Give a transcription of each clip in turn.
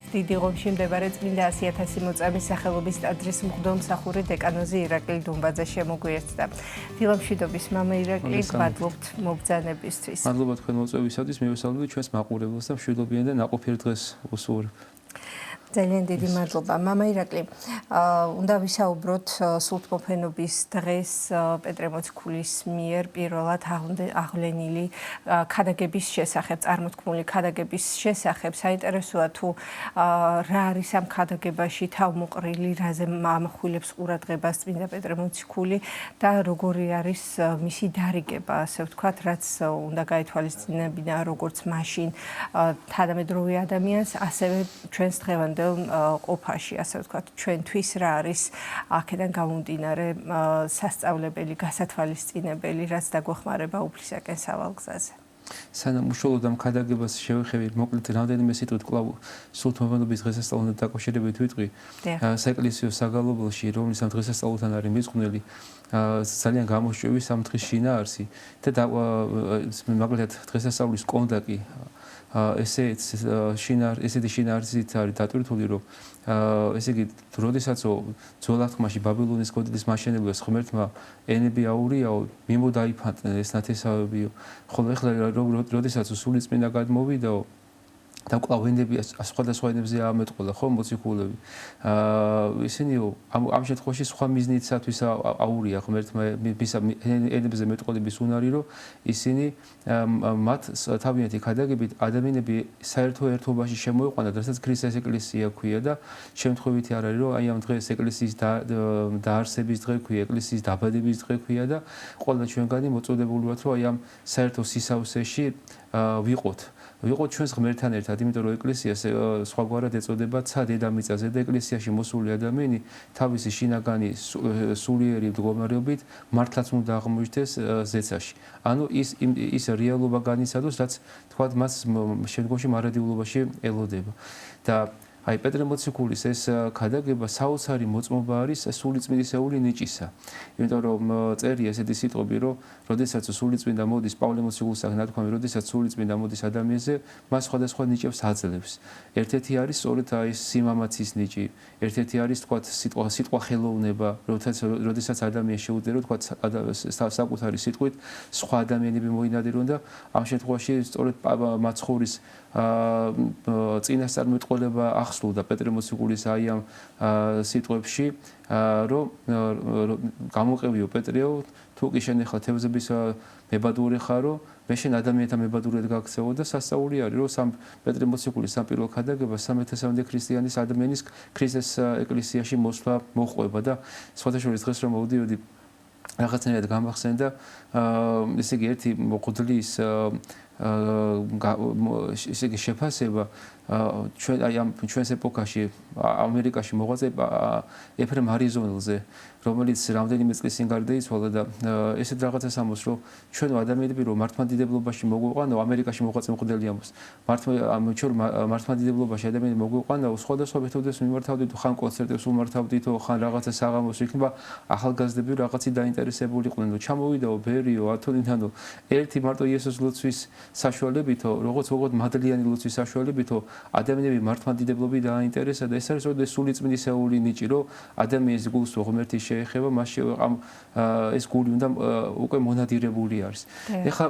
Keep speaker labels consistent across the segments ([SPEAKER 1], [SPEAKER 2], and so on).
[SPEAKER 1] დიდი ღომში მდებარე წმინდა 100.000 მოწამის სახელობის ტაძრის მღვდელმსახური დეკანოზი ირაკლი დუმბაძე შემოგვიერთდა. დილამშვიდობის მამა ირაკლი, გმადლობთ მობრძანებისთვის.
[SPEAKER 2] მადლობა თქვენ მოწვევისათვის, მივესალმებით ჩვენს მაყურებელს და მშვიდობიან და ნაყოფიერ დღეს უსურვებ.
[SPEAKER 1] ძალიან დიდი მადლობა. მამა ირაკლი, უნდა ვისაუბროთ სულთმოფენობის დღეს პეტრე მოციქულის მიერ პირველად აღვლენილი ქადაგების შესახებ, წარმოთქმული ქადაგების შესახებ. საინტერესოა თუ რა არის ამ ქადაგებაში თავმოყრილი, რაზე ამახვილებს ყურადღებას წმინდა პეტრე მოციქული და როგორი არის მისი დარიგება, ასე ვთქვათ, რაც უნდა გაითვალისწინებინა როგორც მაშინ თანამედროვე ადამიანს, ასევე ჩვენს დღევანდელ ყოფაში, ასე ვთქვათ, ჩვენთვის რა არის აქედან გამომდინარე სასწავლებელი, გასათვალისწინებელი, რაც დაგვეხმარება უფლისაკენ სავალ გზაზე.
[SPEAKER 2] სანამ უშუალოდ ამ ქადაგებას შევეხებით, მოკლედ რამდენიმე სიტყვით კვლავ სულთმოფენობის დღესასწაულთან დაკავშირებით ვიტყვი. საეკლესიო საგალობელში, რომლის ამ დღესასწაულთან არის მიძღვნილი, ძალიან გამოსჭვივის ამ დღის შინაარსი და მაგალითად დღესასწაულის კონდაკი ესეთი შინაარსით არის დატვირთული, რომ ესე იგი, როდესაც ძველათქმაში ბაბილონის გოდლის მაშენებლებს ღმერთმა ენები აურიაო, მიმოდაიფანტნენ ეს ნათესავებიო, ხოლო ეხლა როდესაც სულიწმინდა გადმოვიდაო და კვლავ ენები სხვადასხვა ენებზე ამეტყველა ხო მოციქულები. ისინი ამ შემთხვევაში სხვა მიზნისათვის აურია ღმერთმა ენებზე მეტყველების უნარი, რომ ისინი მათ თავიანთი ქადაგებით ადამიანები საერთო ერთობაში შემოიყვანათ, რასაც ქრისტეს ეკლესია ქვია და შემთხვევითი არ არის, რომ აი ამ დღეს ეკლესიის დაარსების დღე ქვია, ეკლესიის დაბადების დღე ქვია და ყველა ჩვენგანი მოწოდებული ვართ, რომ აი ამ საერთო სისავსეში ვიყოთ ჩვენს ღმერთთან ერთად, იმიტომ რომ ეკლესიას სხვაგვარად ეწოდება ცა დედამიწაზე და ეკლესიაში მოსული ადამიანი თავისი შინაგანი სულიერი მდგომარეობით მართლაც უნდა აღმოჩნდეს ზეცაში. ანუ ის რეალობა განიცადოს, რაც თქვათ მას შემდგომში მარადიულობაში ელოდება. და აი პეტრე მოციქულის ეს ქადაგება საოცარი მოწმობა არის სულიწმინდისეული ნიჭისა. იმიტომ რომ წერია ესეთი სიტყვები, რომ როდესაც სულიწმინდა მოდის პავლე მოციქულსაგან ნათქვამი, როდესაც სულიწმინდა მოდის ადამიანზე, მას სხვადასხვა ნიჭებს აძლევს. ერთ-ერთი არის სწორედ აი სიმამაცის ნიჭი, ერთ-ერთი არის თქვათ სიტყვა ხელოვნება, როდესაც ადამიანს შეუძლია რომ თქვათ საკუთარი სიტყვით სხვა ადამიანები მოინადირონ და ამ შემთხვევაში სწორედ მაცხოვრის წინასწარმეტყველება ახსნოდა პეტრე მოციქულის აი ამ სიტყვებში, რომ გამოყევიო პეტრეო, თუ კი შენ ახლა თევზების მებადური ხარო, მე შენ ადამიანთა მებადურად გაქცევო და სასწაული არის, რომ სამ პეტრე მოციქულის სამპირველო ქადაგება 3,000 ქრისტიანის ადამიანის ქრისტეს ეკლესიაში მოსვლა მოჰყვება და სხვადასხვა დღეს რომ მოვდიოდი რაღაცნაირად გამახსენდა ესე იგი ერთი მღვდლის ესე იგი შეფასება ჩვენ აი ამ ჩვენს ეპოქაში ამერიკაში მოღვაწე ეფრემ არიზონელზე, რომელიც რამდენიმე წლის წინ გარდაიცვალა და ესეთ რაღაცას ამბობს, რომ ჩვენ ადამიანები რომ მართლმადიდებლობაში მოგვიყვანო, ამერიკაში მოღვაწე მღვდელი ამბობს, მართლმადიდებლობაში ადამიანები მოგვიყვანო, სხვადასხვა მეთოდებს მიმართავდით, ხან კონცერტებს უმართავდით, ხან რაღაცა საღამოს იქნება ახალგაზრდები რაღაცი დაინტერესებული იყვნენ, რომ ჩამოვიდაო ბერიო, ათონინანო, ერთი მარტო იესოს ლოცვის საშუალებითო, როგორც მადლიანი ლოცვის საშუალებითო ადამიანები მართლმადიდებლობით დააინტერესა და ეს არის სულიწმინდისეული ნიჭი, რომ ადამიანის გულს ღმერთი შეეხება, მასში ეს გული უნდა უკვე მონადირებული არის. ეხლა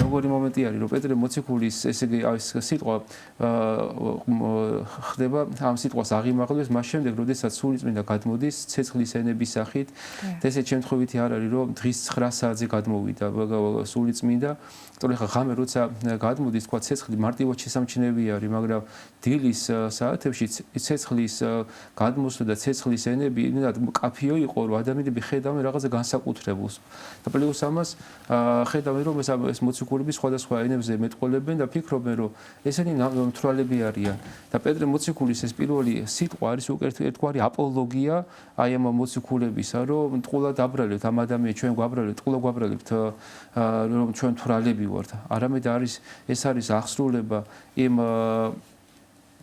[SPEAKER 2] როგორი მომენტი არის, რომ პეტრე მოციქულის ესე იგი ეს სიტყვა ხდება, ამ სიტყვას აღიმაღლებს მას შემდეგ, როდესაც სულიწმინდა გადმოდის ცეცხლის ენების სახით და ესეთ შემთხვევითი არ არის, რომ დღის 9 საათზე გადმოვიდა სულიწმინდა. სწორედ ხა ღამე როცა გადმოდის, თქვა ცეცხლი მარტივად შესამჩნევი არის, მაგრამ დილის საათებში ცეცხლის გადმოსვლა და ცეცხლის ენები იმდენად მკაფიო იყო, რომ ადამიანები ხედავენ რაღაცა განსაკუთრებულს. და პლუს ამას ხედავენ, რომ ეს მოციქულები სხვადასხვა ენებზე მეტყველებენ და ფიქრობენ, რომ ესენი მთვრალები არიან. და პეტრე მოციქულის ეს პირველი სიტყვა არის უკვე ერთგვარი აპოლოგია აი ამ მოციქულებისა, რომ ტყუილად აბრალებთ ამ ადამიანს, ჩვენ გვაბრალებთ, ტყუილად გვაბრალებთ, რომ ჩვენ მთვრალები ვართ. არამედ ეს არის აღსრულება იმ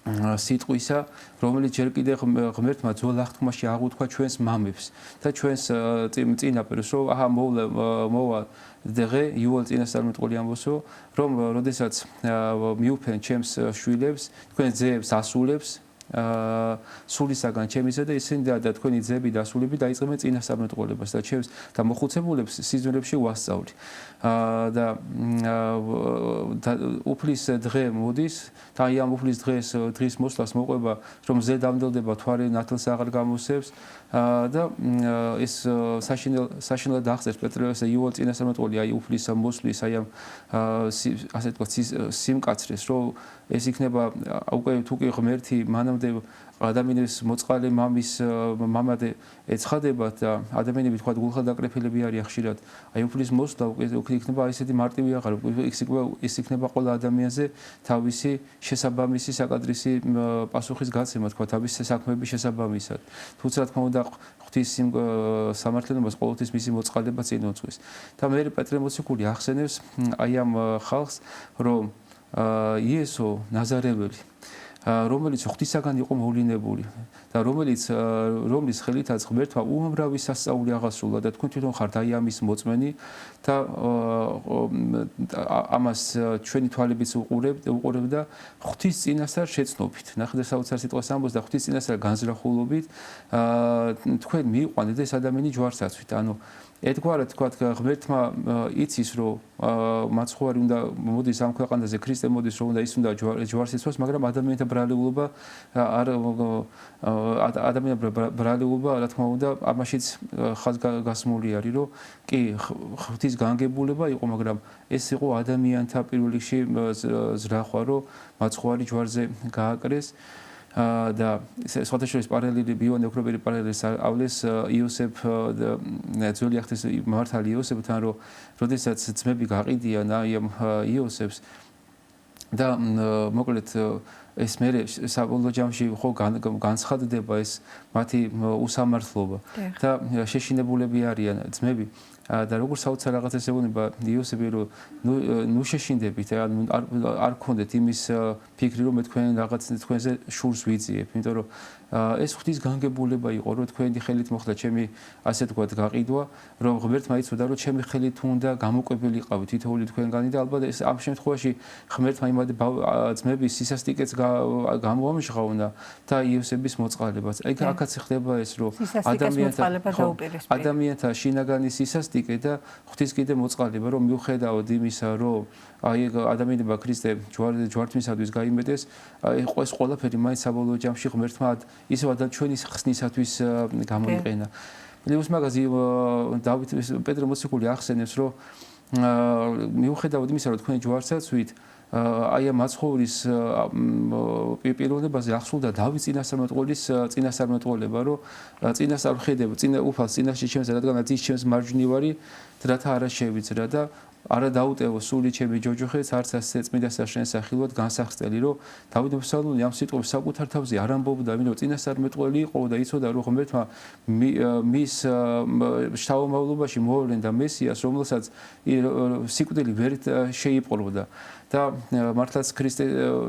[SPEAKER 2] სიტყვისა, რომელიც ჯერ კიდევ ღმერთმა ძველ აღთქმაში აღუთქვა ჩვენს მამებს და ჩვენს წინაპირს, რომ მოვა დღე იუვალ წინასწარმეტყველი ამბობს, რომ როდესაც მიუფენ ჩემს შვილებს, თქვენ ძეებს ასულებს სულისაგან ჩემისა და ისინი და თქვენი ძები და სულები დაიწყებენ წინასწარმეტყველებას და ჩემს და მოხუცებულებს სიზმრებში ვასწავლი. და უფლის დღე მოდის და აი ამ უფლის დღის მოსვლას მოყვება რომ ზე დამდელდება თვარე ნათელს აღარ გამოსევს და ეს საშინელად აღწერს პეტრეს იოელ წინასწარმეტყველი აი უფლის მოსვლის აი ამ ასე ვთქვათ სიმკაცრეს რომ ეს იქნება უკვე თუკი ღმერთი მანამდე ადამიანის მოწყალე მამად ეცხადებათ და ადამიანები თქვა გულხალდაკრეფილები არიან ხშირად აი უფლის მოსვლა უკვე იქნება ისეთი მარტივი აღარ ის იქნება ყველა ადამიანზე თავისი შესაბამისი საკადრისი პასუხის გაცემა თქვა თავისი საქმეების შესაბამისად თუმცა რა თქმა უნდა ღვთის სამართლიანობას ყოველთვის მისი მოწყალება წინ უძღვის და მე პეტრე მოციქული ახსენებს აი ამ ხალხს რომ იესო ნაზარეველი რომელიც ღვთისაგან იყო მოვლინებული და რომლის ხელითაც ღმერთმა უამრავი სასწაული აღასრულა და თქვენ თვითონ ხართ აი ამის მოწმენი და ამას ჩვენი თვალებიც უყურებ და ღვთის წინასწარ შეცნობით ნახეთ საოცარ სიტყვას ამბობს და ღვთის წინასწარ განზრახულობით თქვენ მიიყვანეთ ეს ადამიანი ჯვარსაცვით ანუ ერთგვარად თქვათ ღმერთმა იცის რომ მაცხოვარი უნდა მოდის ამ ქვეყანაზე ქრისტე მოდის რომ უნდა ის უნდა ჯვარს იცვას მაგრამ ადამიანთა ბრალეულობა ადამიანთა ბრალეულობა რა თქმა უნდა ამაშიც ხაზგასმული არის რომ კი ღვთის განგებულება იყო მაგრამ ეს იყო ადამიანთა პირველ რიგში ზრახვა რომ მაცხოვარი ჯვარზე გააკრეს და სხვათა შორის პარალელი ბიოანე ოქრობერი პარალელსავლეს იოსებ ძველი ახთის მართალი იოსებთან რომ როდესაც ძმები გაყიდიან აი ამ იოსებს და მოკლედ ეს მე საბოლოო ჯამში ხო განცხადდება ეს მათი უსამართლობა და შეშინებულები არიან ძმები და როგორ საოცარ რაღაცას ეუბნება იოსები რომ ნუ შეშინდებით არ გქონდეთ იმის ფიქრი რომ მე თქვენზე შურს ვიძიებ იმიტომ რომ ეს ღვთის განგებულება იყო რომ თქვენი ხელით მოხდა ჩემი ასე ვთქვათ გაყიდვა რომ ღმერთმა იცოდა რომ ჩემი ხელით უნდა გამოკვებილიყავი თითოეული თქვენგანი და ალბათ ეს ამ შემთხვევაში ღმერთმა იმადი ძმების სისასტიკეც გამოამჟღავნა და იოსების მოწყალებას აი აქაც ხდება ეს რომ ადამიანთა შინაგანი სისასტიკე და ღვთის კიდე მოწყალება რომ მიუხედავად იმისა რომ აი ადამიანებმა ქრისტე ჯვართმისათვის გაიმეტეს ეს ყველაფერი მაინც საბოლოო ჯამში ღმერთმა ისევ ჩვენი ხსნისათვის გამოიყენა. ლევოს მაგაზი დავით პეტრე მოციქული ახსენებს რომ მიუხედავად იმისა რომ თქვენი ჯვარსაცვით აი ამ მაცხოვრის პიროვნებაზე ახსულდა დავით წინასწარმეტყველება რომ წინასწარ ხედება უფალს წინაშე ჩემს რადგანაც ის ჩემს მარჯვნივ არის რათა არა შევიძრა და არა დაუტევო სული ჩემი ჯოჯოხეც არც ასე წმინდა საშენ სახილვად განსახსტელი რომ დავით მუსალმონი ამ სიტყვებს საკუთარ თავზე არ ამბობდა იმიტომ რომ წინასწარმეტყველი იყო და იცოდა რომ ღმერთმა მის შთამომავლობაში მოვლენდა მესიას რომელსაც სიკვდილი ვერ შეიპყრობდა და მართლაც ქრისტე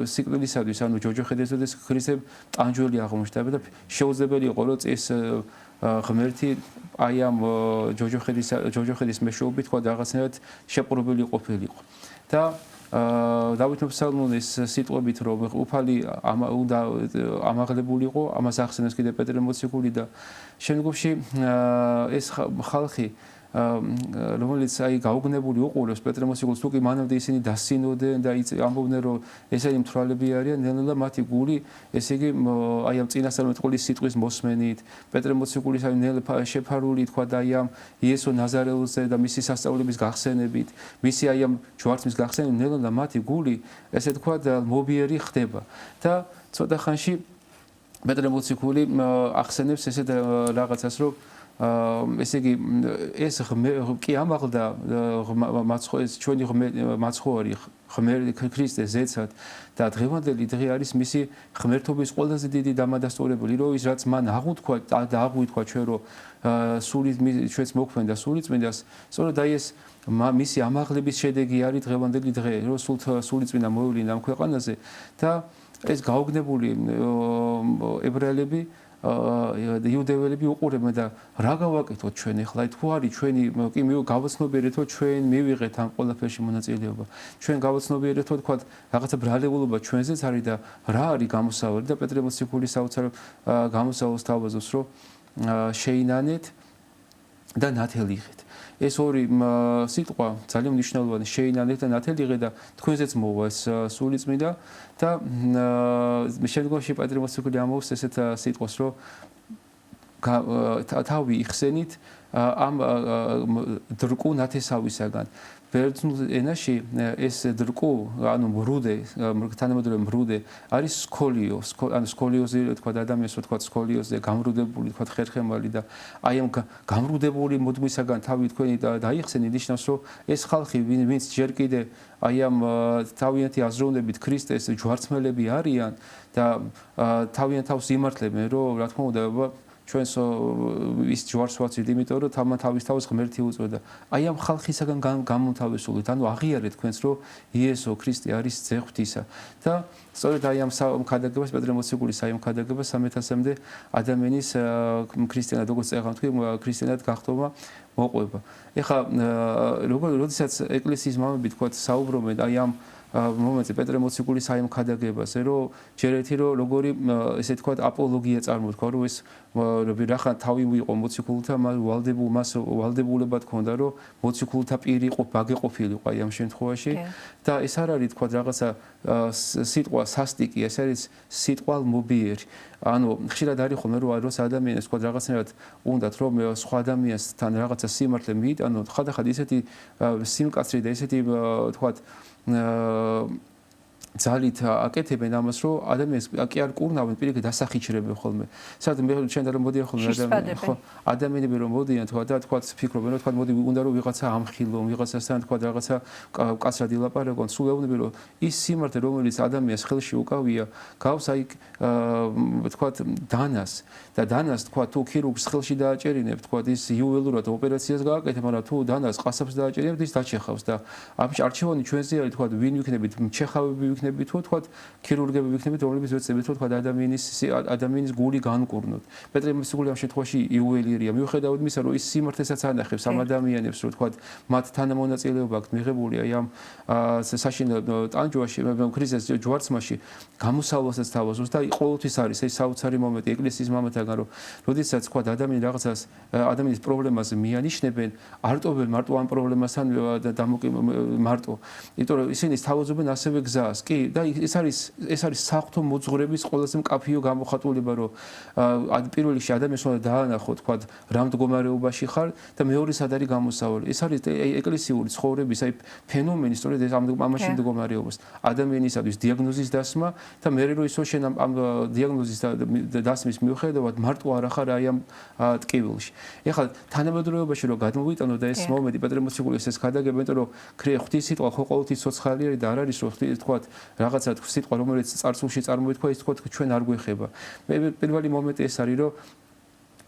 [SPEAKER 2] სიკვდილისათვის ანუ ჯოჯოხედესოდეს ქრისტე ტანჯველი აღმოჩნდა და შეუძლებელი იყო რომ ეს ღმერთი აი ამ ჯოჯოხედის მეშვეობით თქვა რაღაცნაირად შეპყრობილი ყოფილიყო და დავით მუსალმონის სიტყვებით რომ უფალი უნდა ამაღლებულიყო ამას ახსენებს კიდე პეტრე მოციქული და შემდგომში ეს ხალხი რომელიც აი გაუგნებული უყურებს პეტრე მოციქულს თუკი მანამდე ისინი დასინოდნენ და ამბობდნენ რომ ესენი მთვრალები არიან ნელ-ნელა მათი გული ესე იგი აი ამ წინასწარმეტყველის სიტყვის მოსმენით პეტრე მოციქულის აი ნელ შეფარული თქვა და აი ამ იესო ნაზარეელზე და მისი სასწაულების გახსენებით მისი აი ამ ჯვართმის გახსენებით ნელ-ნელა მათი გული ესე თქვა მობიერი ხდება და ცოტა ხანში პეტრე მოციქული ახსენებს ესეთ რაღაცას რომ ესე იგი ეს კი ამაღლდა მაცხოვრის ჩვენი მაცხოვარი ღმერთი ქრისტე ზეცად და დღევანდელი დღე არის მისი ღმერთობის ყველაზე დიდი დამადასტურებელი რომ ის რაც მან აღუთქვა და აღვიქვა ჩვენ რომ სული ჩვენს მოქმენდა სული წმინდას სწორედ აი ეს მისი ამაღლების შედეგი არის დღევანდელი დღე რომ სული წმინდა მოევლინა ამ ქვეყანაზე და ეს გაოგნებული ებრაელები იუდეველები უყურებენ და რა გავაკეთოთ ჩვენ ახლა თუ არის ჩვენი კი გავაცნობიერეთ რომ ჩვენ მივიღეთ ამ ყველაფერში მონაწილეობა ჩვენ გავაცნობიერეთ რომ თქვა რაღაცა ბრალეულობა ჩვენზეც არის და რა არის გამოსავალი და პეტრე მოციქულის საოცარ გამოსავალს თავაზობს რომ შეინანეთ და ნათელი იღეთ ეს ორი სიტყვა ძალიან მნიშვნელოვანი შეინანეთ და ნათელი იღეთ და თქვენზეც მოვა ეს სული წმინდა და შემდგომში პეტრე მოციქული ამბობს ესეთ სიტყვას რომ თავი იხსენით ამ დრკუ ნათესავისაგან ბერძნულ ენაში ეს დრკუ ანუ მრუდე თანამედროვე მრუდე არის სკოლიო ანუ სკოლიოზი თქვა ადამიანს თქვა სკოლიოზზე გამრუდებული თქვა ხერხემალი და აი ამ გამრუდებული მოდმისაგან თავი თქვენი დაიხსენი ნიშნავს რომ ეს ხალხი ვინც ჯერ კიდე აი ამ თავიანთი აზროვნებით ქრისტეს ჯვარცმელები არიან და თავიანთ თავს იმართლებენ რომ რა თქმა უნდა ჩვენს ის ჯვარს ვაცვით, იმიტომ რომ თავის თავს ღმერთი უწევდა. აი ამ ხალხისაგან გამომთავისუფლეთ, ანუ აღიარეთ თქვენს, რომ იესო ქრისტე არის ძე ღვთისა. და სწორედ აი ამ ქადაგებას პეტრე მოციქულის აი ამ ქადაგებას 3000-მდე ადამიანის ქრისტიანად როგორც წეღავთ, ქრისტიანად გახდომა მოყვება. ეხლა როდესაც ეკლესიის მამები თქვა საუბრობენ აი ამ მომენტზე პეტრე მოციქულის აი ამ ქადაგებაზე, რომ ჯერ ერთი რომ როგორი ესე თქვა აპოლოგია წარმოთქვა, რომ ეს რახან თავი მიიღო მოციქულთა მას ვალდებულება თქონდა, რომ მოციქულთა პირი ბაგე ყოფილიყო აი ამ შემთხვევაში და ეს არ არის თქვა რაღაცა სიტყვა სასტიკი, ეს არის სიტყვა მობიერი. ანუ ხშირად არის ხოლმე რომ ადამიანს თქვა რაღაცნაირად უნდათ რომ სხვა ადამიანთან რაღაცა სიმართლე მიიტანოთ, ხადახად ისეთი სიმკაცრი და ისეთი თქვა ძალით აკეთებენ ამას, რომ ადამიანს კი არ კურნავენ, პირიქით დასახიჩრებენ ხოლმე. სადაც მე ჩვენ და რომ მოდიან ხოლმე ადამიანები რომ მოდიან და თქვა ფიქრობენ, რომ თქვა მოდი უნდა რომ ვიღაცა ამხილო, ვიღაცასთან თქვა რაღაცა კაცრად ილაპარაკონ, სულ ეუბნები რომ ის სიმართლე რომელიც ადამიანს ხელში უკავია, გავს აი თქვა დანას და დანას თქვა თუ ქირურგს ხელში დააჭერინებ, თქვა ის იუველურად ოპერაციას გააკეთებ, მაგრამ თუ დანას ყასაბს დააჭერინებ, ის დაჩეხავს და ამ არჩევანი ჩვენზე არის თქვა ვინ ვიქნებით ჩეხავები ვიქნებით თუ თქვა ქირურგები ვიქნებით რომლებიც ვეცდებით თუ თქვა ადამიანის გული განკურნოთ. პეტრე მოციქული ამ შემთხვევაში იუველირია. მიუხედავად იმისა, რომ ის სიმართლესაც ანახებს ამ ადამიანებს, რომ თქვა მათ თანამონაწილეობა აქვს მიღებული აი ამ საშინელ ტანჯვაში, ქრისტეს ჯვარცმაში გამოსავალსაც თავაზობს და ყოველთვის არის ეს საოცარი მომენტი ეკლესიის მამათაგან, რომ როდესაც თქვა ადამიანის პრობლემას მიანიშნებენ, არ ტოვებენ მარტო ამ პრობლემასთან მარტო, იმიტომ რომ ისინი თავაზობენ ასევე გზას. კი და ეს არის საღვთო მოძღვრების ყველაზე მკაფიო გამოხატულება, რომ პირველ რიგში ადამიანს უნდა დაანახო თქვა რა მდგომარეობაში ხარ და მეორე სად არის გამოსავალი. ეს არის ეკლესიური ცხოვრების აი ფენომენი, სწორედ ეს ამაში მდგომარეობას. ადამიანისათვის დიაგნოზის დასმა და მე რო ისო შენ ამ დიაგნოზის დასმის მიუხედავად მარტო არ ახარ აი ამ ტკივილში. ეხლა თანამედროვეობაში რომ გადმოვიტანო და ეს მომენტი პეტრე მოციქულის ეს ქადაგება, იმიტომ რომ ღვთის სიტყვა ხო ყოველთვის ცოცხალი არის და არ არის რომ თქვა რაღაცა სიტყვა რომელიც წარსულში წარმოითქვა ის თქვა ჩვენ არ გვეხება. მე პირველი მომენტი ეს არის რომ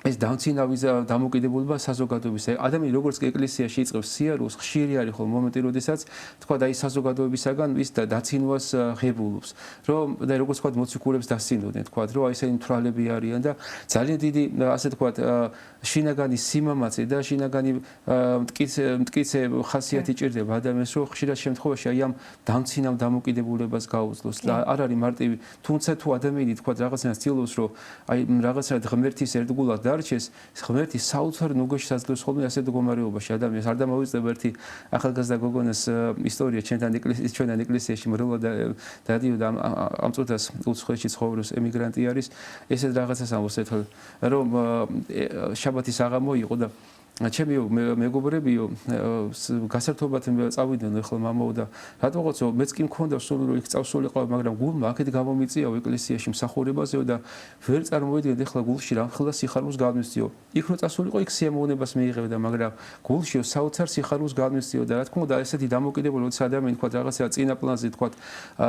[SPEAKER 2] ეს დამცინავის დამოკიდებულება საზოგადოების. ადამიანი როგორც კი ეკლესიაში იწყებს სიარულს, ხშირი არის ხოლმე მომენტი, როდესაც თქვა და ის საზოგადოებისაგან ის დაცინვას ღებულობს. რომ და როგორც თქვა მოციქულებს დასცინოდნენ, თქვა რომ აი ესენი მთვრალები არიან და ძალიან დიდი ასე თქვა შინაგანი სიმამაცე და შინაგანი მტკიცე ხასიათი ჭირდება ადამიანს, რომ ხშირად შემთხვევაში აი ამ დამცინავ დამოკიდებულებას გაუძლოს და არ არის მარტივი. თუმცა თუ ადამიანი თქვა რაღაცას ცდილობს, რომ აი რაღაცნაირად ღმერთის ერთგულად დარჩეს, ღმერთი საოცარ ნუგოში საძლევს ხოლმე ასეთ მდგომარეობაში ადამიანს. არ დამოვიწყდება ერთი ახალგაზრდა გოგონას ისტორია ჩვენთან ეკლესიაში მრევლად დადიოდა ამ წუთას უცხოეთში ცხოვრობს ემიგრანტი არის. ესეთ რაღაცას ამბობს ეთქ რომ შაბათის აღამო იყო და ჩემი მეგობრებიო გასართობად წავიდნენ ახლა მამაო და რატოღაცო მეც კი მქონდა სული რომ იქ წავსულიყავ, მაგრამ გულმა აქეთ გამომიწიაო ეკლესიაში მსახურებაზეო და ვერ წარმოვიდგენთ ახლა გულში რა ხელა სიხარულს გადმისწიო. იქ რო წასულიყო იქ სიამოვნებას მიიღებდა, მაგრამ გულში საოცარ სიხარულს გადმისწიო და რა თქმა უნდა ესეთი დამოკიდებულება როცა ადამიანი თქვა რაღაცა წინა პლანზე თქვა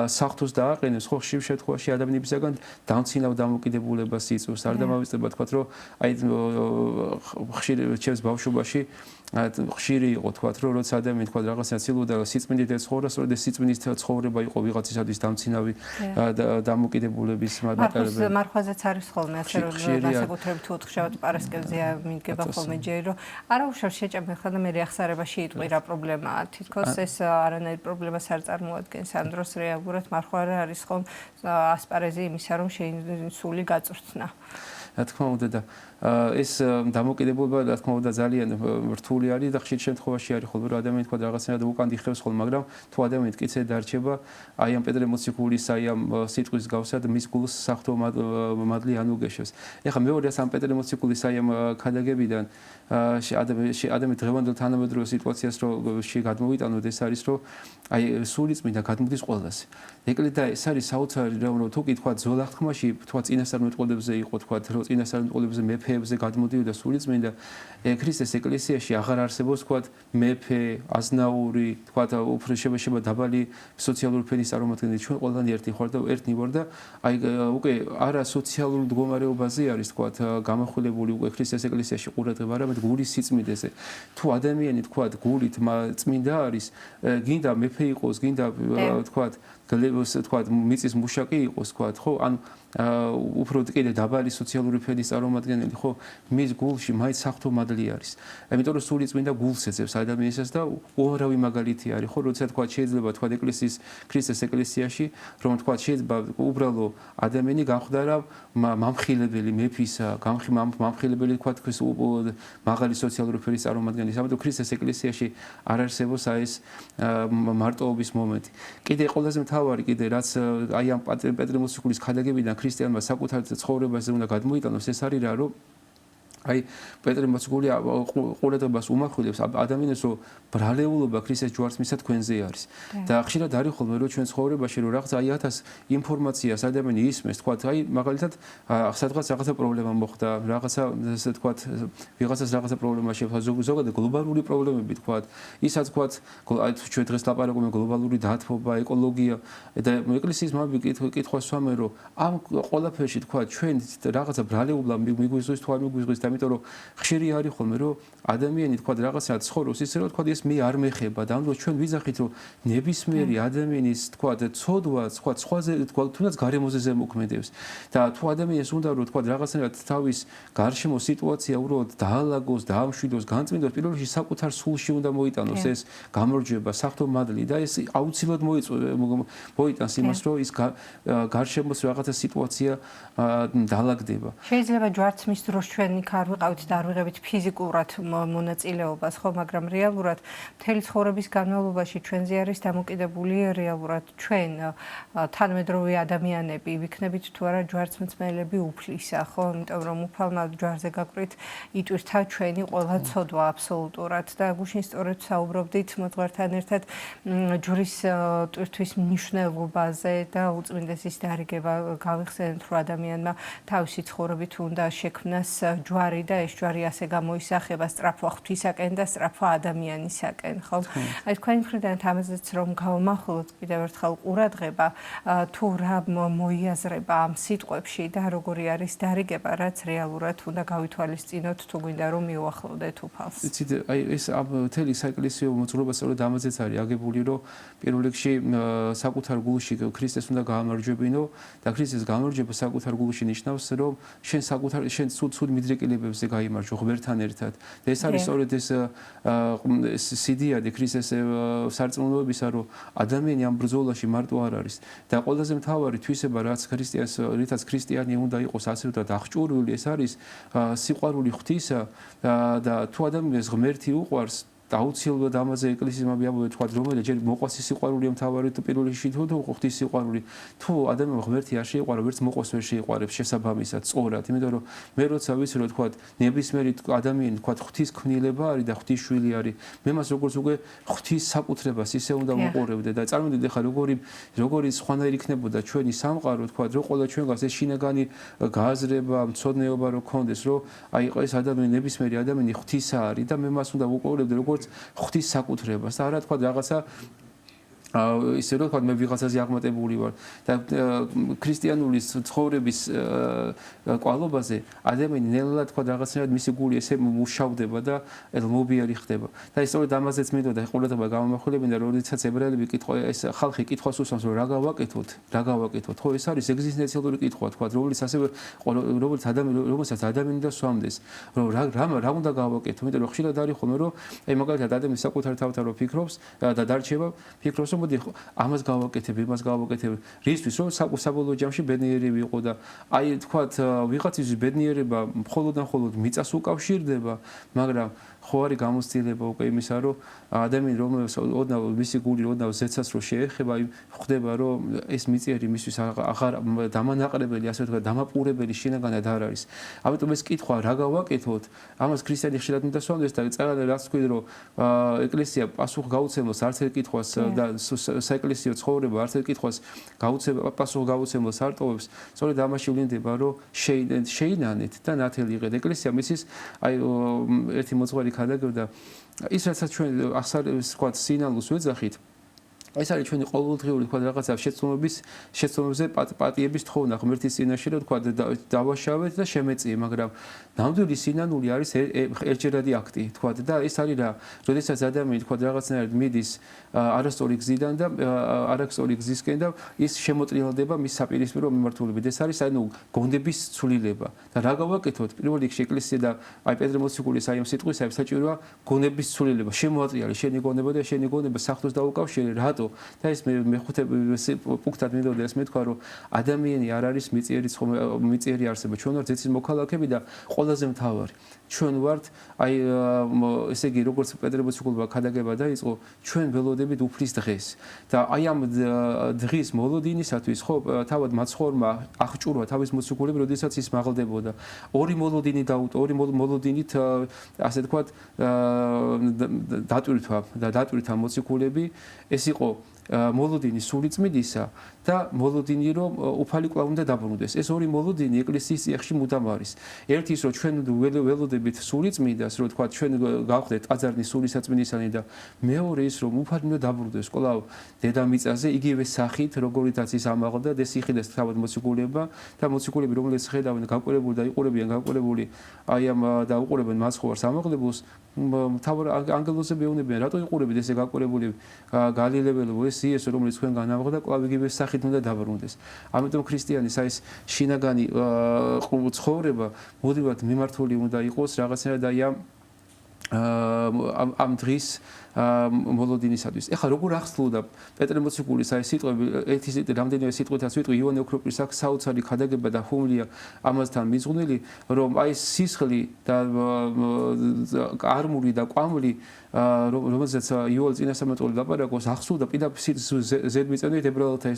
[SPEAKER 2] საფრთხეს დააყენებს, ხო ხშირ შემთხვევაში ადამიანებისაგან დამცინავ დამოკიდებულებას იწვევს. არ დამოვიწყდება თქვა რომ აი ხშირ ჩემს ბავშვობაში ხშირი იყო თქვათ რომ როცა ადამიანი თქვათ რაღაცა ცდილობდა სიწმინდით ეცხოვრას, რომ ეს სიწმინდის ცხოვრება იყო ვიღაცისათვის დამცინავი დამოკიდებულების მატარებელი.
[SPEAKER 1] მარხვაზეც არის ხოლმე ასე რომ განსაკუთრებით თუ ოთხშაბათ პარასკევზე მიდგება ხოლმე ჯერი რომ არა უშავს შეჭამენ ხოლმე მე ახსარებაში იტყვი რა პრობლემაა თითქოს ეს არანაირ პრობლემას არ წარმოადგენს ამ დროს რეალურად მარხვა არის ხოლმე ასპარეზი იმისა რომ შეინსული გაწვრთნა.
[SPEAKER 2] რა თქმა უნდა და ეს დამოკიდებულება რა თქმა უნდა ძალიან რთული არის და ხშირ შემთხვევაში არის ხოლმე რომ ადამიანი თქვა რაღაცნაირად უკან დიხევს ხოლმე მაგრამ თუ ადამიანი მტკიცე დარჩება აი ამ პეტრე მოციქულის აი ამ სიტყვის გავსად მის გულს სახთო მადლი ანუგეშებს. ეხლა მეორე ამ პეტრე მოციქულის აი ამ ქადაგებიდან ადამიანი დღევანდელ თანამედროვე სიტუაციას რომ გადმოვიტანოთ ეს არის რომ აი სული წმინდა გადმოდის ყველასე. ეკლე და ეს არის საოცარი რომ თუ კითხვა ძოლახთმაში თქვა წინასწარმეტყველებზე იყო თქვა რომ წინასწარმეტყველებზე მეფეებზე გადმოდიოდა სული წმინდა ქრისტეს ეკლესიაში აღარ არსებობს თქვა მეფე აზნაური თქვა უფრო შეება დაბალი სოციალური ფენის წარმომადგენელი ჩვენ ყველანი ერთი ხარ და ერთნი ვარ და აი უკვე არა სოციალურ მდგომარეობაზე არის თქვა გამახვილებული უკვე ქრისტეს ეკლესიაში ყურადღება არამედ გულის სიწმინდეზე თუ ადამიანი თქვა გულით წმინდა არის გინდა მეფე იყოს გინდა თქვა გლევოს თქვა მიწის მუშაკი იყოს თქვა ხო ან უფრო კიდე დაბალი სოციალური ფენის წარმომადგენელი ხო მის გულში მაინც სახთო მადლი არის. ამიტომ რომ სული წმინდა გულს ეძებს ადამიანისას და უამრავი მაგალითი არის ხო როცა თქვა შეიძლება თქვა ეკლესიის ქრისტეს ეკლესიაში რომ თქვა შეიძლება უბრალო ადამიანი განხვდარა მამხილებელი მეფისა მამხილებელი თქვა თქვის მაღალი სოციალური ფენის წარმომადგენელი ამიტომ ქრისტეს ეკლესიაში არ არსებობს აი ეს მარტოობის მომენტი. კიდე ყველაზე მთავარი კიდე რაც აი ამ პეტრე მოციქულის ქადაგებიდან ქრისტიანმა საკუთარ ცხოვრებაზე უნდა გადმოიტანოს ეს არის რა რომ აი პეტრე მოციქული ყურადღებას უმახვილებს ადამიანს რომ ბრალეულობა ქრისტეს ჯვარცმისა თქვენზე არის და ხშირად არის ხოლმე რომ ჩვენ ცხოვრებაში რომ რაღაც აი 1000 ინფორმაციას ადამიანი ისმის თქვა აი მაგალითად სადღაც რაღაცა პრობლემა მოხდა რაღაცა ესე თქვა ვიღაცას რაღაცა პრობლემა შეფა ზოგადად გლობალური პრობლემები თქვა ისაც თქვა აი ჩვენ დღეს ლაპარაკობთ გლობალური დათბობა ეკოლოგია და ეკლესიის მამები კითხვა სვამენ რომ ამ ყველაფერში თქვა ჩვენ რაღაცა ბრალეულობა მიგვიზღვის თუ არ მიგვიზღვის იმიტომ რომ ხშირი არის ხოლმე რომ ადამიანი თქვა რაღაცა ცხოვრობს ისე რომ თქვა ეს მე არ მეხება და ამ დროს ჩვენ ვიძახით რომ ნებისმიერი ადამიანის თქვა ცოდვა თქვა სხვაზე თქვა თუნდაც გარემოზე ზემოქმედებს და თუ ადამიანს უნდა რომ თქვა რაღაცნაირად თავის გარშემო სიტუაცია უბრალოდ დაალაგოს დაამშვიდოს განწმინდოს პირველ რიგში საკუთარ სულში უნდა მოიტანოს ეს გამარჯვება სახთო მადლი და ეს აუცილებლად მოიტანს იმას რომ ის გარშემოს რაღაცა სიტუაცია დაალაგდება
[SPEAKER 1] შეიძლება ჯვარცმის დროს ჩვენ არ ვიყავით და არ ვიღებთ ფიზიკურად მონაწილეობას, ხო, მაგრამ რეალურად მთელი ცხოვრების განმავლობაში ჩვენზე არის დამოკიდებული რეალურად ჩვენ თანამედროვე ადამიანები, ვიქნებით თუ არა ჯვარცმწმენელები უფლისა, ხო, იმიტომ რომ უფალმა ჯვარზე გაკვრით იტვირთა ჩვენი ყველა ცოდვა აბსოლუტურად და გუშინ სწორედ საუბრობდით მოძღვართან ერთად ჯვრის ტვირთვის მნიშვნელობაზე და უწმინდესის დარიგება გავიხსენეთ რომ ადამიანმა თავისი ცხოვრებით უნდა შექმნას ჯვარი და ეს ჯვარი ასე გამოისახება სწრაფვა ღვთისაკენ და სწრაფვა ადამიანისაკენ, ხო? აი თქვენი მხრიდან ამაზეც რომ გავმახვილოთ კიდევ ერთხელ ყურადღება თუ რა მოიაზრება ამ სიტყვებში და როგორი არის დარიგება, რაც რეალურად უნდა გავითვალისწინოთ თუ გვინდა რომ მიუახლოვდეთ უფალს.
[SPEAKER 2] იცით, აი ეს მთელი საეკლესიო მოძღვრება სწორედ ამაზეც არის აგებული, რომ პირველ რიგში საკუთარ გულში ქრისტეს უნდა გაამარჯვებინო და ქრისტეს გამარჯვება საკუთარ გულში ნიშნავს, რომ შენ ცუდ მიდრეკილებებზე გაიმარჯვო ღმერთთან ერთად. და ეს არის სწორედ ეს სიდიადი ქრისტეს სარწმუნოებისა, რომ ადამიანი ამ ბრძოლაში მარტო არ არის და ყველაზე მთავარი თვისება, რითაც ქრისტიანი უნდა იყოს ასეთად აღჭურვილი, ეს არის სიყვარული ღვთისა და თუ ადამიანს ღმერთი უყვარს აუცილებლად ამაზე ეკლესიის მამები ამბობენ თქვა რომელიც ჯერ მოყვას სიყვარულია მთავარი თუ პირველ რიგში თუ ღვთის სიყვარული თუ ადამიანი ღმერთი არ შეიყვარა ვერც მოყვას ვერ შეიყვარებს შესაბამისად სწორად იმიტომ რომ მე როცა ვიცი რომ თქვა ნებისმიერი ადამიანი თქვა ღვთის ქმნილება არის და ღვთის შვილი არის მე მას როგორც უკვე ღვთის საკუთრებას ისე უნდა ვუყურებდე და წარმოვიდგინეთ ახლა როგორი სხვანაირი იქნებოდა ჩვენი სამყარო თქვა რომ ყველა ჩვენგანს ეს შინაგანი გააზრება მცოდნეობა რო ქონდეს რომ აი ეს ადამიანი ნებისმიერი ადამიანი ღვთისა არის და მე მას უნდა ვუყურებდე როგორც ღვთის საკუთრებას და არა თქვა რაღაცა ისე რომ თქვა მე ვიღაცაზე აღმატებული ვარ და ქრისტიანული ცხოვრების კვალობაზე ადამიანი ნელა თქვა რაღაცნაირად მისი გული ესე მუშავდება და ელმობიარი ხდება და ის სწორედ ამაზეც მინდოდა ყურადღება გამომახვილებინა როდესაც ებრაელები კითხვა ეს ხალხი კითხვას უსვამს რომ რა გავაკეთოთ ხო ეს არის ეგზისტენციალური კითხვა თქვა რომელიც ადამიანი და სვამდეს რომ რა უნდა გავაკეთო იმიტომ რომ ხშირად არის ხოლმე რომ აი მაგალითად ადამიანი საკუთარ თავთან რო ფიქრობს და დარჩება ფიქრობს რომ მოდი ამას გავაკეთებ იმას გავაკეთებ რისთვის რომ საბოლოო ჯამში ბედნიერი ვიყო და აი თქვათ ვიღაცის ბედნიერება მხოლოდ მიწას უკავშირდება მაგრამ ხო არის გამოცდილება უკვე იმისა რომ ადამიანი რომელსაც ოდნავ მისი გული ოდნავ ზეცას რო შეეხება აი ხვდება რომ ეს მიწიერი მისთვის აღარ დამანაყრებელი ასე ვთქვათ დამაპყურებელი შინაგანად არ არის ამიტომ ეს კითხვა რა გავაკეთოთ ამას ქრისტიანი ხშირად მინდა სვამდეს და წერალ რაც თქვი რომ ეკლესია პასუხ გაუცემლოს არც ერთ კითხვას და საეკლესიო ცხოვრება არც ერთ კითხვას პასუხ გაუცემლოს არ ტოვებს სწორედ ამაში ვლინდება რომ შეინანეთ და ნათელი იყეთ ეკლესია მისის აი ერთი მოძღვარი ხადაგებდა ის რასაც ჩვენ ახსარებს თქვა სინალოს ვეძახით ეს არის ჩვენი ყოველდღიური თქვა რაღაცა შეცდომებზე პატიების თხოვნა ღმერთის წინაშე რომ თქვა დავაშავეთ და შემეწიე მაგრამ ნამდვილი სინანული არის ერთჯერადი აქტი თქვა და ეს არის რა როდესაც ადამიანი თქვა რაღაცნაირად მიდის არასწორი გზიდან და არასწორი გზისკენ და ის შემოტრიალდება მის საპირისპირო მიმართულებით ეს არის ანუ გონდების ცვლილება და რა გავაკეთოთ პირველ რიგში ეკლესია და აი პეტრე მოციქულის აი ამ სიტყვისაა საჭიროა გონდების ცვლილება შემოატრიალე შენი გონება და შენი გონება საერთოდ დაუკავშირე რატო და ეს მეხუთე პუნქტად მინდოდა ეს მეთქვა რომ ადამიანი არ არის მიწიერი არსება ჩვენ ვართ ზეცის მოქალაქეები და ყველაზე მთავარი ჩვენ ვართ აი ესე იგი როგორც პეტრე მოციქულმა ქადაგება დაიწყო ჩვენ ველოდებით უფლის დღეს და აი ამ დღის მოლოდინისათვის ხო თავად მაცხოვრმა აღჭურვა თავის მოციქულები როდესაც ის მაღლდებოდა ორი მოლოდინი დაუტო ორი მოლოდინით ასე თქვა დატვირთვა მოციქულები ეს იყო მოლოდინი სულიწმიდისა და მოლოდინი რომ უფალი კვლავ უნდა დაბრუნდეს ეს ორი მოლოდინი ეკლესიის წიაღში მუდამ არის ერთი ის რომ ჩვენ ველოდებით სულიწმიდას რომ თქვა ჩვენ გავხდეთ ტაძარნის სულისაწმინდისანი და მეორე ის რომ უფალი უნდა დაბრუნდეს კვლავ დედამიწაზე იგივე სახით როგორიცაც ის ამაღლდა და სიხიდეს თავად მოციქულებმა და მოციქულები რომლებიც ხედავენ გაკვირებული და იყურებიან გაკვირებული აი ამ და უყურებენ მაცხოვარს ამაღლებულს თავად ანგელოზები ეუბნებიან რატო იყურებით ესე გაკვირებული გალილეველო ეს იესო რომელიც თქვენ განამაღლდა კვლავ იგივე სახით უნდა დაბრუნდეს ამიტომ ქრისტიანის აი ეს შინაგანი ცხოვრება მოდივად მიმართული უნდა იყოს რაღაცნაირად აი ამ დღის მოლოდინისათვის. ეხლა როგორ ახსნოდა პეტრე მოციქულის აი სიტყვები, ერთი რამდენიმე სიტყვითაც ვიტყვი იოანე ოქროპირის აქ საოცარი ხადაგება და ხუმლია ამასთან მიძღვნილი, რომ აი სისხლი და არმული და კვამლი რომელზეც იოელ წინასწარმეტყველი ლაპარაკობს, ახსოვდა პირდაპირ ზედმიწევნით ებრაელთა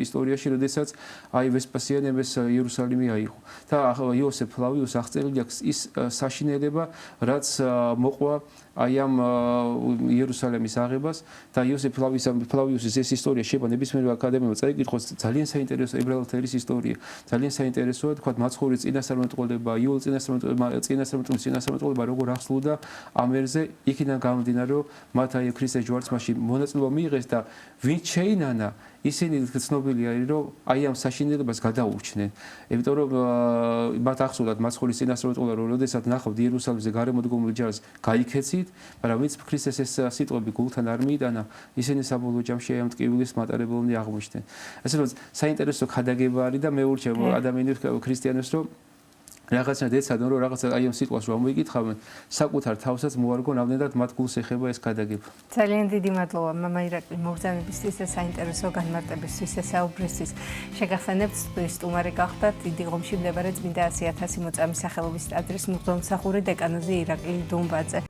[SPEAKER 2] ისტორიაში, როდესაც აი ვესპასიანემ ეს იერუსალიმი აიღო. და იოსებ ფლავიუსს აღწერილი აქვს ის საშინელება, რაც მოყვა აი ამ იერუსალიმის აღებას და იოსებ ფლავიუსის ეს ისტორია შეიძლება ნებისმიერ აკადემიურ წაიკითხოს ძალიან საინტერესო ებრაელთა ერის ისტორია ძალიან საინტერესოა თქვა მაცხოვრის წინასწარმეტყველება იოელ წინასწარმეტყველება როგორ ახსნოდა ამ ერზე იქიდან გამომდინარე რომ მათ აი ქრისტეს ჯვარცმაში მონაწილეობა მიიღეს და ვინც შეინანა ისინი ცნობილია რომ აი ამ საშინელებას გადაურჩნენ იმიტომ რომ მათ ახსოვდათ მაცხოვრის წინასწარმეტყველება რომ როდესაც ნახავთ იერუსალიმზე გარემოდგომილ ჯარს გაიქეცით მაგრამ ვინც ქრისტეს ეს სიტყვები გულთან არ მიიტანა ისინი საბოლოო ჯამში ამ ტკივილის მატარებლობნი აღმოჩნდნენ ასე რომ საინტერესო ხადაგება არის და მე ურჩევ ადამიანებს ქრისტიანებს რომ რაღაცა დეცადონ რომ რაღაცა აი ამ სიტყვას რომ მოიკითხავენ საკუთარ თავსაც მოარგო ნამდვილად მათ გულს ეხება ეს გადაგება.
[SPEAKER 1] ძალიან დიდი მადლობა მამა ირაკლი მოგზაურობისთვის და საინტერესო განმარტებისთვის ესაუბრისთვის. შეგახსენებთ სტუმარი გახდათ დიდი ღომში მდებარე წმინდა 100,000 მოწამის სახელობის ტაძრის მუზეუმსახური დეკანოზი ირაკლი დუმბაძე.